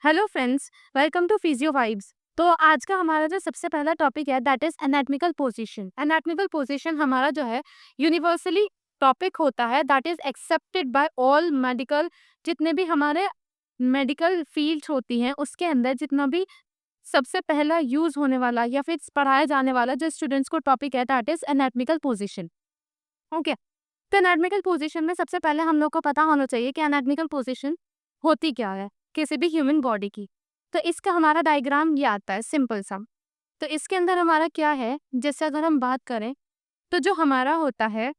Hello friends, welcome to Physio Vibes. तो आज का हमारा जो सबसे पहला टॉपिक है that is anatomical position. Anatomical position हमारा जो है यूनिवर्सली टॉपिक होता है that is accepted by all medical, जितने भी हमारे मेडिकल फील्ड होती हैं उसके अंदर जितना भी सबसे पहला यूज होने वाला या फिर पढ़ाया जाने वाला जो स्टूडेंट्स को टॉपिक है that is anatomical position. Okay, तो एनाटॉमिकल पोजीशन में सबसे पहले हम लोग को पता होना चाहिए कि एनाटॉमिकल पोजीशन होती क्या है किसी भी ह्यूमन बॉडी की। तो इसका हमारा डायग्राम ये आता है सिंपल सा। तो इसके अंदर हमारा क्या है, जैसे अगर हम बात करें तो जो हमारा होता है,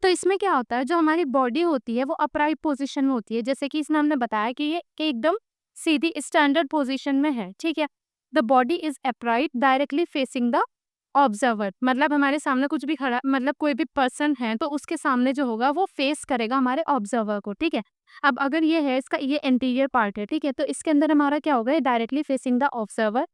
तो इसमें क्या होता है जो हमारी बॉडी होती है वो अपराइट पोजीशन में होती है, जैसे कि इसमें हमने बताया कि ये कि एकदम सीधी स्टैंडर्ड पोजीशन में है। ठीक है, the body is upright directly facing the observer, मतलब हमारे सामने कुछ भी खड़ा, मतलब कोई भी पर्सन है तो उसके सामने जो होगा वो फेस करेगा हमारे ऑब्जर्वर को। ठीक है, अब अगर ये है इसका ये इंटीरियर पार्ट है, ठीक है, तो इसके अंदर हमारा क्या होगा, डायरेक्टली फेसिंग द ऑब्जर्वर।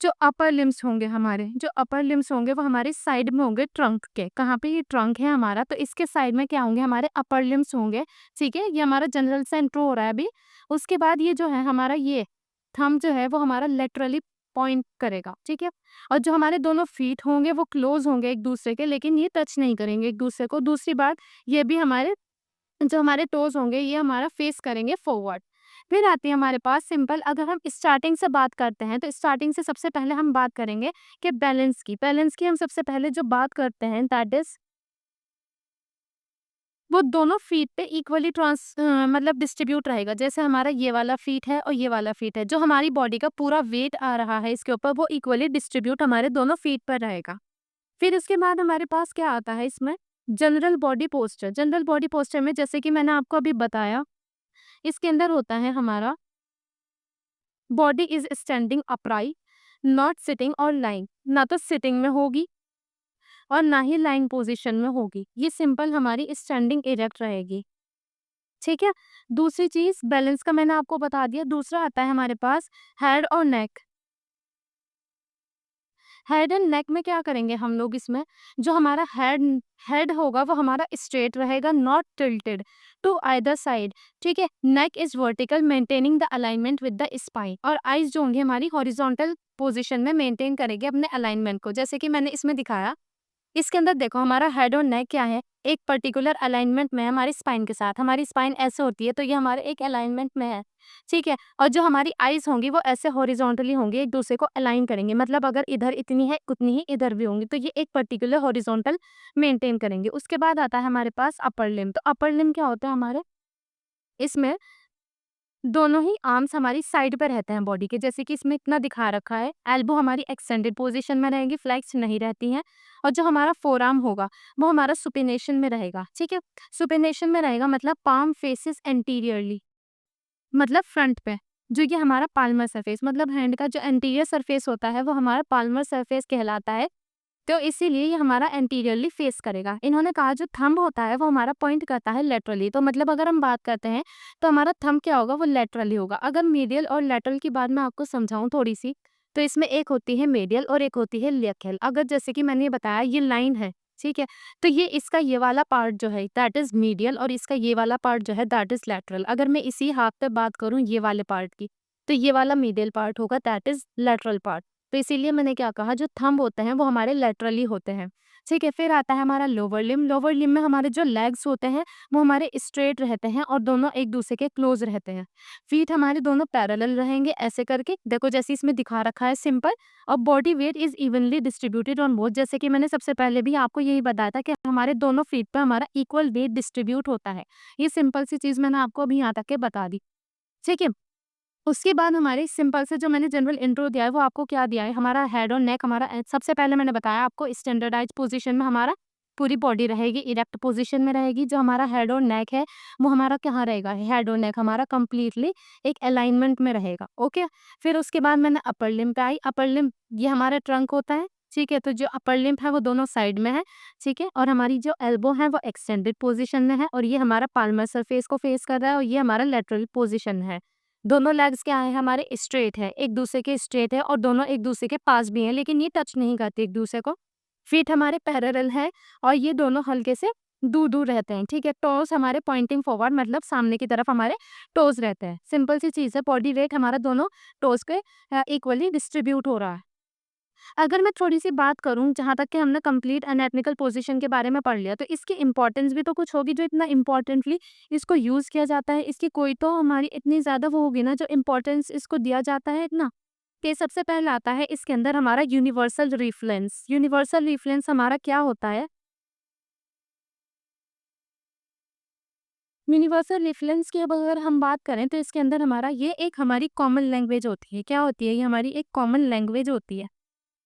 जो अपर लिम्स होंगे हमारे, जो अपर लिम्स होंगे वो हमारे साइड में होंगे ट्रंक के। कहाँ पे, ये ट्रंक है हमारा, तो इसके साइड में क्या होंगे, हमारे अपर लिम्स होंगे। ठीक है, ये हमारा जनरल से इंट्रो हो रहा है अभी। उसके बाद ये जो है हमारा ये थंब जो है वो हमारा लेटरली पॉइंट करेगा। ठीक है, और जो हमारे दोनों फीट होंगे वो क्लोज होंगे एक दूसरे के, लेकिन ये टच नहीं करेंगे एक दूसरे को। दूसरी बात, ये भी हमारे जो हमारे टोज होंगे ये हमारा फेस करेंगे फॉरवर्ड। फिर आती है हमारे पास सिंपल, अगर हम स्टार्टिंग से बात करते हैं तो स्टार्टिंग से सबसे पहले हम बात करेंगे कि बैलेंस की हम सबसे पहले जो बात करते हैं दैट इज वो दोनों फीट पे इक्वली मतलब डिस्ट्रीब्यूट रहेगा। जैसे हमारा ये वाला फीट है और ये वाला फीट है, जो हमारी बॉडी का पूरा वेट आ रहा है इसके ऊपर वो इक्वली डिस्ट्रीब्यूट हमारे दोनों फीट पर रहेगा। फिर उसके बाद हमारे पास क्या आता है इसमें, general body posture. General body posture में जैसे कि मैंने आपको अभी बताया, इसके अंदर होता है हमारा body is standing upright, not sitting और लाइंग, ना तो सिटिंग में होगी और ना ही लाइंग पोजीशन में होगी। ये सिंपल हमारी स्टैंडिंग इरेक्ट रहेगी। ठीक है, दूसरी चीज बैलेंस का मैंने आपको बता दिया। दूसरा आता है हमारे पास हेड और नेक। हेड एंड नेक में क्या करेंगे हम लोग, इसमें जो हमारा हेड हेड होगा वो हमारा स्ट्रेट रहेगा, not tilted to either side. ठीक है, neck is vertical maintaining the alignment with the spine, और आइज जो होंगी हमारी हॉरिजॉन्टल पोजीशन में मेंटेन करेंगे अपने अलाइनमेंट को, जैसे कि मैंने इसमें दिखाया। इसके अंदर देखो हमारा हेड और नेक क्या है, एक पर्टिकुलर अलाइनमेंट में है हमारी स्पाइन के साथ। हमारी स्पाइन ऐसे होती है तो ये हमारे एक अलाइनमेंट में है। ठीक है, और जो हमारी आईज होंगी वो ऐसे हॉरिजॉन्टली होंगी, एक दूसरे को अलाइन करेंगे, मतलब अगर इधर इतनी है उतनी ही इधर भी होंगी, तो ये एक पर्टिकुलर हॉरिजॉन्टल मेंटेन करेंगे। उसके बाद आता है हमारे पास अपर लिम्ब। तो अपर लिम्ब क्या होता है हमारे, इसमें दोनों ही आर्म्स हमारी साइड पे रहते हैं बॉडी के, जैसे कि इसमें इतना दिखा रखा है। एल्बो हमारी एक्सटेंडेड पोजीशन में रहेंगी, फ्लेक्स नहीं रहती हैं। और जो हमारा फोर आर्म होगा वो हमारा सुपिनेशन में रहेगा। ठीक है, सुपिनेशन में रहेगा मतलब पाम फेसेस एंटीरियरली, मतलब फ्रंट पे। जो ये हमारा पाल्मर सरफेस, मतलब हैंड का जो एंटीरियर सरफेस होता है वो हमारा पाल्मर सरफेस कहलाता है। तो इसीलिए ये हमारा एंटीरियरली फेस करेगा। इन्होंने कहा जो थंब होता है वो हमारा पॉइंट करता है लेटरली, तो मतलब अगर हम बात करते हैं तो हमारा थंब क्या होगा, वो लेटरली होगा। अगर मीडियल और लेटरल की बात मैं आपको समझाऊं थोड़ी सी, तो इसमें एक होती है मीडियल और एक होती है लेटरल। अगर जैसे कि मैंने ये बताया ये लाइन है, ठीक है, तो ये इसका ये वाला पार्ट जो है दैट इज मीडियल और इसका ये वाला पार्ट जो है दैट इज लेटरल। अगर मैं इसी हाथ पे बात करूं ये वाले पार्ट की, तो ये वाला मीडियल पार्ट होगा दैट इज लेटरल पार्ट। तो इसीलिए मैंने क्या कहा, जो थंब होते हैं वो हमारे लेटरली होते हैं। ठीक है, फिर आता है हमारा लोअर लिम्ब। लोअर लिम्ब में हमारे जो लेग्स होते हैं वो हमारे स्ट्रेट रहते हैं और दोनों एक दूसरे के क्लोज रहते हैं। फीट हमारे दोनों पैरेलल रहेंगे ऐसे करके, देखो जैसे इसमें दिखा रखा है सिंपल। और body weight is evenly distributed on both, जैसे कि मैंने सबसे पहले भी आपको यही बताया था कि हमारे दोनों फीट पे हमारा इक्वल वेट डिस्ट्रीब्यूट होता है। ये सिंपल सी चीज मैंने आपको अभी यहाँ तक के बता दी। ठीक है, उसके बाद हमारे सिंपल से जो मैंने जनरल इंट्रो दिया है वो आपको क्या दिया है, हमारा हेड और नेक हमारा सबसे पहले मैंने बताया आपको स्टैंडर्डाइज पोजीशन में हमारा पूरी बॉडी रहेगी, इरेक्ट पोजीशन में रहेगी। जो हमारा हेड और नेक है वो हमारा कहाँ रहेगा, हेड और नेक हमारा कंप्लीटली एक अलाइनमेंट में रहेगा। ओके, फिर उसके बाद मैंने अपर लिम्ब पे आई। अपर लिम्ब ये हमारा ट्रंक होता है। ठीक है, तो जो अपर लिम्ब है वो दोनों साइड में है। ठीक है, और हमारी जो एल्बो है वो एक्सटेंडेड पोजीशन में है और ये हमारा पाल्मर सरफेस को फेस कर रहा है और ये हमारा लेटरल पोजीशन है। दोनों लेग्स क्या है हमारे, स्ट्रेट है, एक दूसरे के स्ट्रेट है और दोनों एक दूसरे के पास भी हैं, लेकिन ये टच नहीं करते एक दूसरे को। फीट हमारे पैरेलल है और ये दोनों हल्के से दूर दूर रहते हैं, ठीक है। टोस हमारे पॉइंटिंग फॉरवर्ड, मतलब सामने की तरफ हमारे टोस रहते हैं। सिंपल सी चीज़ है, बॉडी वेट हमारा दोनों टोस के इक्वली डिस्ट्रीब्यूट हो रहा है। अगर मैं थोड़ी सी बात करूं, जहां तक कि हमने कंप्लीट एनाटॉमिकल पोजीशन के बारे में पढ़ लिया, तो इसकी इंपॉर्टेंस भी तो कुछ होगी, जो इतना इंपॉर्टेंटली इसको यूज किया जाता है। इसकी कोई तो हमारी इतनी ज्यादा वो होगी ना, जो इंपॉर्टेंस इसको दिया जाता है इतना। तो सबसे पहले आता है इसके अंदर हमारा यूनिवर्सल रिफ्लेंस। यूनिवर्सल रिफ्लेंस हमारा क्या होता है? यूनिवर्सल रेफरेंस की अब अगर हम बात करें, तो इसके अंदर हमारा ये एक हमारी कॉमन लैंग्वेज होती है। क्या होती है? ये हमारी एक कॉमन लैंग्वेज होती है,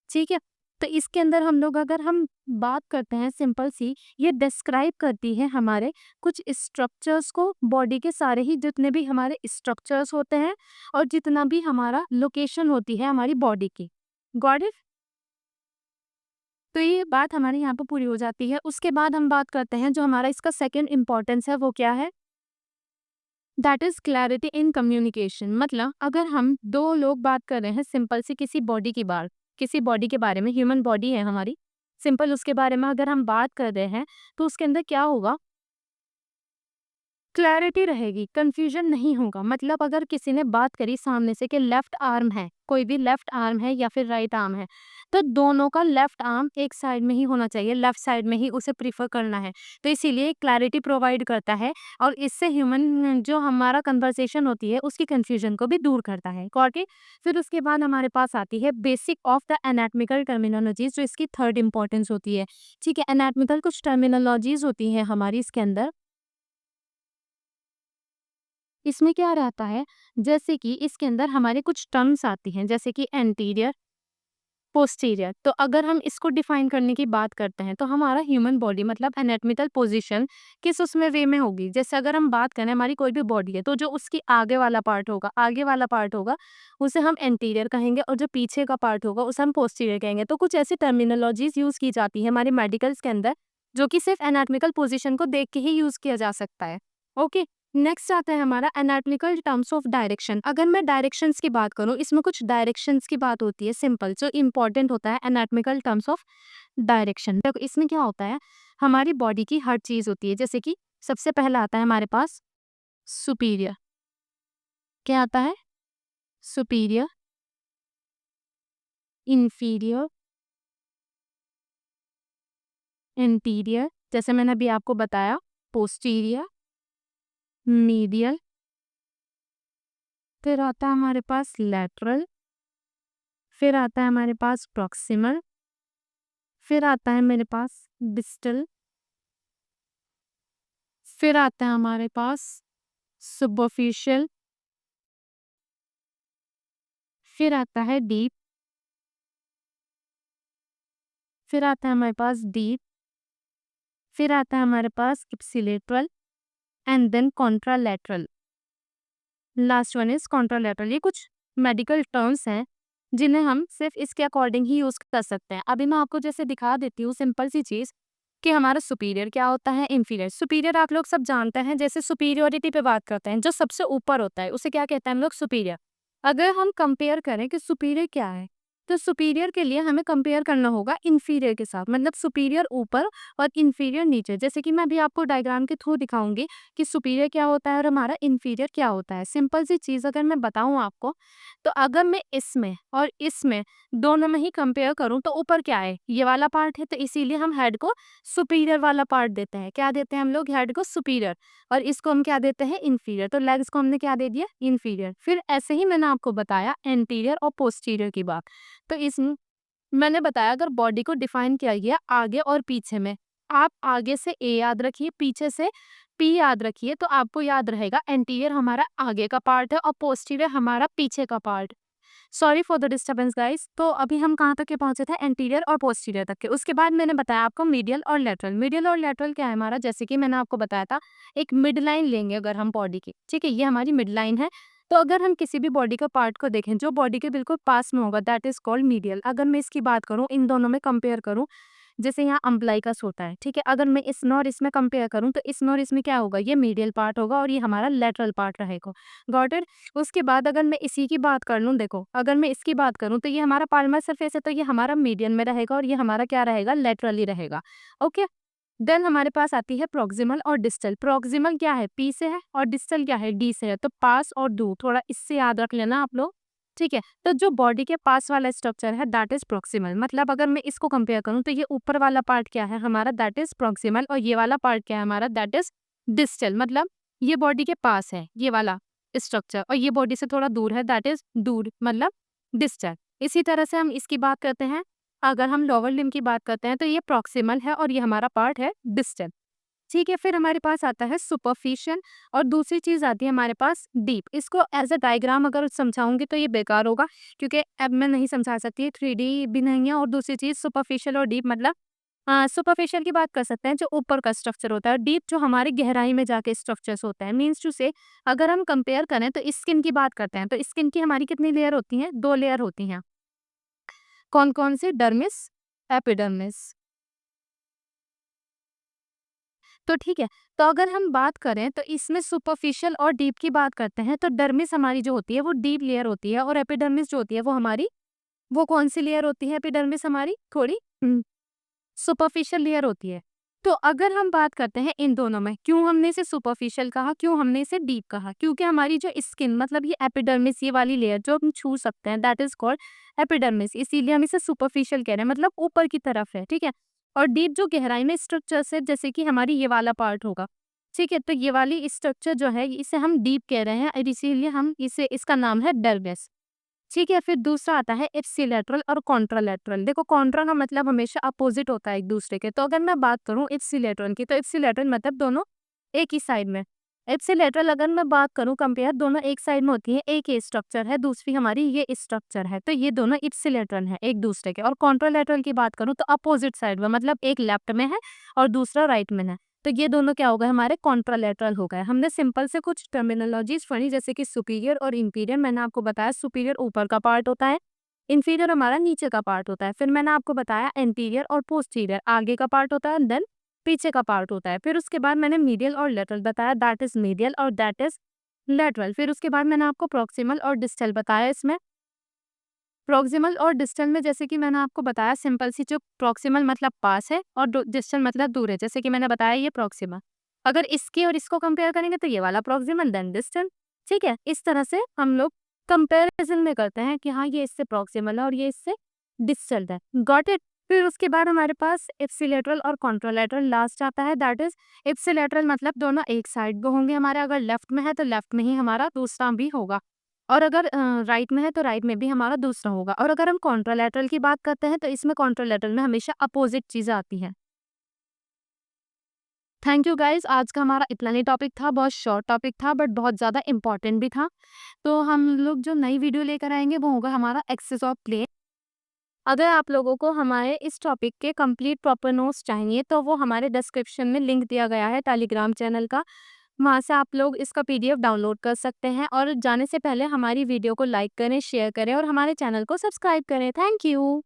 ठीक है। तो इसके अंदर हम लोग अगर हम बात करते हैं सिंपल सी, ये डिस्क्राइब करती है हमारे कुछ स्ट्रक्चर्स को, बॉडी के सारे ही जितने भी हमारे स्ट्रक्चर्स होते हैं और जितना भी हमारा लोकेशन होती है हमारी बॉडी की। Got it? तो ये बात हमारी यहाँ पे पूरी हो जाती है। उसके बाद हम बात करते हैं, जो हमारा इसका सेकंड इम्पोर्टेंस है वो क्या है? That is clarity in communication. मतलब अगर हम दो लोग बात कर रहे हैं सिंपल सी किसी बॉडी के बारे में, ह्यूमन बॉडी है हमारी, सिंपल उसके बारे में अगर हम बात कर रहे हैं, तो उसके अंदर क्या होगा? क्लैरिटी रहेगी, कंफ्यूजन नहीं होगा। मतलब अगर किसी ने बात करी सामने से कि लेफ्ट आर्म है, कोई भी लेफ्ट आर्म है या फिर राइट आर्म है, तो दोनों का लेफ्ट आर्म एक साइड में ही होना चाहिए, लेफ्ट साइड में ही उसे प्रीफर करना है। तो इसीलिए क्लैरिटी प्रोवाइड करता है, और इससे ह्यूमन जो हमारा कन्वर्सेशन होती है उसकी कंफ्यूजन को भी दूर करता है। ओके, फिर उसके बाद हमारे पास आती है basic of the anatomical terminologies, जो इसकी थर्ड इंपॉर्टेंस होती है, ठीक है। एनाटॉमिकल कुछ टर्मिनोलॉजीज होती है हमारी इसके अंदर। इसमें क्या रहता है, जैसे कि इसके अंदर हमारे कुछ टर्म्स आती हैं, जैसे कि एंटीरियर, पोस्टीरियर। तो अगर हम इसको डिफाइन करने की बात करते हैं, तो हमारा ह्यूमन बॉडी मतलब एनाटॉमिकल पोजीशन किस उसमें वे में होगी। जैसे अगर हम बात करें, हमारी कोई भी बॉडी है, तो जो उसकी आगे वाला पार्ट होगा उसे हम एंटीरियर कहेंगे, और जो पीछे का पार्ट होगा उसे हम पोस्टीरियर कहेंगे। तो कुछ ऐसी टर्मिनोलॉजीज यूज की जाती है हमारे मेडिकल्स के अंदर, जो कि सिर्फ एनाटॉमिकल पोजीशन को देख के ही यूज किया जा सकता है। ओके, नेक्स्ट आता है हमारा एनाटॉमिकल टर्म्स ऑफ डायरेक्शन। अगर मैं डायरेक्शंस की बात करूं, इसमें कुछ डायरेक्शंस की बात होती है सिंपल, जो इंपॉर्टेंट होता है एनाटॉमिकल टर्म्स ऑफ डायरेक्शन। देखो इसमें क्या होता है, हमारी बॉडी की हर चीज होती है, जैसे कि सबसे पहला आता है हमारे पास सुपीरियर। क्या आता है? सुपीरियर, इंफीरियर, इंटीरियर, जैसे मैंने अभी आपको बताया, पोस्टीरियर, मीडियल, फिर आता है हमारे पास लैटरल, फिर आता है हमारे पास प्रॉक्सिमल, फिर आता है मेरे पास डिस्टल, फिर आता है हमारे पास सुपरफिशियल, फिर आता है डीप, फिर आता है हमारे पास डीप, फिर आता है हमारे पास ipsilateral, and then contralateral. Last one is contralateral. ये कुछ मेडिकल टर्म्स हैं जिन्हें हम सिर्फ इसके अकॉर्डिंग ही यूज कर सकते हैं। अभी मैं आपको जैसे दिखा देती हूँ सिंपल सी चीज, कि हमारा सुपीरियर क्या होता है, इंफीरियर। सुपीरियर आप लोग सब जानते हैं, जैसे सुपीरियोरिटी पे बात करते हैं, जो सबसे ऊपर होता है उसे क्या कहते हैं हम लोग? सुपीरियर। अगर हम कंपेयर करें कि सुपीरियर क्या है, तो सुपीरियर के लिए हमें कंपेयर करना होगा इंफीरियर के साथ, मतलब सुपीरियर ऊपर और इंफीरियर नीचे। जैसे कि मैं अभी आपको डायग्राम के थ्रू दिखाऊंगी कि सुपीरियर क्या होता है और हमारा इंफीरियर क्या होता है। सिंपल सी चीज अगर मैं बताऊं आपको, तो अगर मैं इसमें और इसमें दोनों में ही कंपेयर करूं, तो ऊपर क्या है? ये वाला पार्ट है, तो इसीलिए हम हेड को सुपीरियर वाला पार्ट देते हैं। क्या देते हैं हम लोग? हेड को सुपीरियर, और इसको हम क्या देते हैं? इंफीरियर। तो लेग्स को हमने क्या दे दिया? इंफीरियर। फिर ऐसे ही मैंने आपको बताया एंटीरियर और पोस्टीरियर की बात। तो इस मैंने बताया, अगर बॉडी को डिफाइन किया गया आगे और पीछे में, आप आगे से ए याद रखिए, पीछे से पी याद रखिए, तो आपको याद रहेगा एंटीरियर हमारा आगे का पार्ट है और पोस्टीरियर हमारा पीछे का part. Sorry for the disturbance guys. तो अभी हम कहाँ तक के पहुंचे थे? एंटीरियर और पोस्टीरियर तक के। उसके बाद मैंने बताया आपको मीडियल और लेटरल। मीडियल और लेटरल क्या है हमारा? जैसे कि मैंने आपको बताया था, एक मिड लाइन लेंगे अगर हम बॉडी की, ठीक है, ये हमारी मिड लाइन है। तो अगर हम किसी भी बॉडी का पार्ट को देखें जो बॉडी के बिल्कुल पास में होगा, दैट इज कॉल्ड मीडियल। अगर मैं इसकी बात करूं, इन दोनों में कंपेयर करूं, जैसे यहाँ अम्बलाइकस होता है, ठीक है, अगर मैं इसमें और इसमें कंपेयर करूं, तो इसमें और इसमें क्या होगा? ये मीडियल पार्ट होगा और ये हमारा लेटरल पार्ट रहेगा। Got it? उसके बाद अगर मैं इसी की बात कर लूं, देखो अगर मैं इसकी बात करूं, तो ये हमारा पाल्मर सरफेस है, तो ये हमारा मीडियन में रहेगा और ये हमारा क्या रहेगा? लेटरली रहेगा। ओके, देन हमारे पास आती है प्रॉक्सिमल और डिस्टल। प्रॉक्सिमल क्या है, पी से है, और डिस्टल क्या है, डी से है। तो पास और दूर, थोड़ा इससे याद रख लेना आप लोग, ठीक है। तो जो बॉडी के पास वाला स्ट्रक्चर है दैट इज प्रॉक्सिमल। मतलब अगर मैं इसको कंपेयर करूं तो ये ऊपर वाला पार्ट क्या है हमारा, दैट इज प्रॉक्सिमल, और ये वाला पार्ट क्या है हमारा, दैट इज डिस्टल। मतलब ये बॉडी के पास है ये वाला स्ट्रक्चर, और ये बॉडी से थोड़ा दूर है, दैट इज दूर, मतलब डिस्टल। इसी तरह से हम इसकी बात करते हैं, अगर हम लोअर लिम्ब की बात करते हैं तो ये प्रॉक्सिमल है और ये हमारा पार्ट है डिस्टल, ठीक है। फिर हमारे पास आता है सुपरफिशियल, और दूसरी चीज आती है हमारे पास डीप। इसको एज अ डायग्राम अगर समझाऊंगी तो ये बेकार होगा, क्योंकि अब मैं नहीं समझा सकती, 3D भी नहीं है। और दूसरी चीज सुपरफिशियल और डीप मतलब सुपरफिशियल की बात कर सकते हैं जो ऊपर का स्ट्रक्चर होता है, डीप जो हमारी गहराई में जाके स्ट्रक्चर्स होता है। मीन्स टू से अगर हम कंपेयर करें तो स्किन की बात करते हैं तो स्किन की हमारी कितनी लेयर होती हैं, 2 लेयर होती हैं। कौन कौन सी, डर्मिस, एपिडर्मिस। तो ठीक है, तो अगर हम बात करें तो इसमें सुपरफिशियल और डीप की बात करते हैं तो डर्मिस हमारी जो होती है वो डीप लेयर होती है, और एपिडर्मिस जो होती है वो हमारी, वो कौन सी लेयर होती है, एपिडर्मिस हमारी थोड़ी सुपरफिशियल लेयर होती है। तो अगर हम बात करते हैं इन दोनों में, क्यों हमने इसे सुपरफिशियल कहा, क्यों हमने इसे डीप कहा, क्योंकि हमारी जो स्किन मतलब ये एपिडर्मिस, ये वाली लेयर जो हम छू सकते हैं दैट इज कॉल्ड एपिडर्मिस, इसीलिए हम इसे सुपरफिशियल कह रहे हैं, मतलब ऊपर की तरफ है, ठीक है। और डीप जो गहराई में स्ट्रक्चर है, जैसे कि हमारी ये वाला पार्ट होगा, ठीक है। तो ये वाली स्ट्रक्चर जो है इसे हम डीप कह रहे हैं, और इसीलिए हम इसे, इसका नाम है डर्मिस, ठीक है। फिर दूसरा आता है इप्सिलेटरल और कॉन्ट्रालेटरल। देखो कॉन्ट्रा का मतलब हमेशा अपोजिट होता है एक दूसरे के, तो अगर मैं बात करूं इप्सिलेटरल की तो इप्सिलेटरल मतलब दोनों एक ही साइड में। इप्सिलेटरल अगर मैं बात करूं कंपेयर, दोनों एक साइड में होती है, एक ये स्ट्रक्चर है, दूसरी हमारी ये स्ट्रक्चर है, तो ये दोनों इप्सिलेटरल है एक दूसरे के। और कॉन्ट्रालेटरल की बात करूं तो अपोजिट साइड में, मतलब एक लेफ्ट में है और दूसरा राइट में है, तो ये दोनों क्या हो गए हमारे, कॉन्ट्रालेटरल हो गए। हमने सिंपल से कुछ टर्मिनोलॉजीज पढ़ी, जैसे कि सुपीरियर और इंफीरियर। मैंने आपको बताया सुपीरियर ऊपर का पार्ट होता है, इंफीरियर हमारा नीचे का पार्ट होता है। फिर मैंने आपको बताया एंटीरियर और पोस्टीरियर आगे का पार्ट होता है, देन पीछे का पार्ट होता है। फिर उसके बाद मैंने मीडियल और लेटरल बताया, दैट इज मीडियल और दैट इज लेटरल। फिर उसके बाद मैंने आपको प्रॉक्सिमल और डिस्टल बताया। इसमें प्रॉक्सिमल और डिस्टल में जैसे कि मैंने आपको बताया सिंपल सी, जो प्रॉक्सिमल मतलब पास है और डिस्टल मतलब दूर है, जैसे कि मैंने बताया ये प्रॉक्सिमल। अगर इसके और इसको कंपेयर करेंगे तो ये वाला प्रॉक्सिमल देन डिस्टल, ठीक है। इस तरह से हम लोग कंपैरिजन में करते हैं कि हाँ ये इससे प्रॉक्सिमल है और ये इससे डिस्टल है, गॉट इट। फिर उसके बाद हमारे पास इप्सिलेटरल और कॉन्ट्रालेटरल लास्ट आता है, दैट इज इप्सिलेटरल मतलब दोनों एक साइड में होंगे हमारे, अगर लेफ्ट में है तो लेफ्ट में ही हमारा दूसरा भी होगा, और अगर राइट में है तो राइट में भी हमारा दूसरा होगा। और अगर हम कॉन्ट्रालैटरल की बात करते हैं तो इसमें कॉन्ट्रालैटरल में हमेशा अपोजिट चीज़ें आती हैं। थैंक यू गाइस, आज का हमारा इतना ही टॉपिक था, बहुत शॉर्ट टॉपिक था बट बहुत ज़्यादा इंपॉर्टेंट भी था। तो हम लोग जो नई वीडियो लेकर आएंगे वो होगा हमारा एक्सेस ऑफ प्लेन। अगर आप लोगों को हमारे इस टॉपिक के कंप्लीट प्रॉपर नोट्स चाहिए तो वो हमारे डिस्क्रिप्शन में लिंक दिया गया है टेलीग्राम चैनल का, वहाँ से आप लोग इसका PDF डाउनलोड कर सकते हैं। और जाने से पहले हमारी वीडियो को लाइक करें, शेयर करें और हमारे चैनल को सब्सक्राइब करें। Thank you.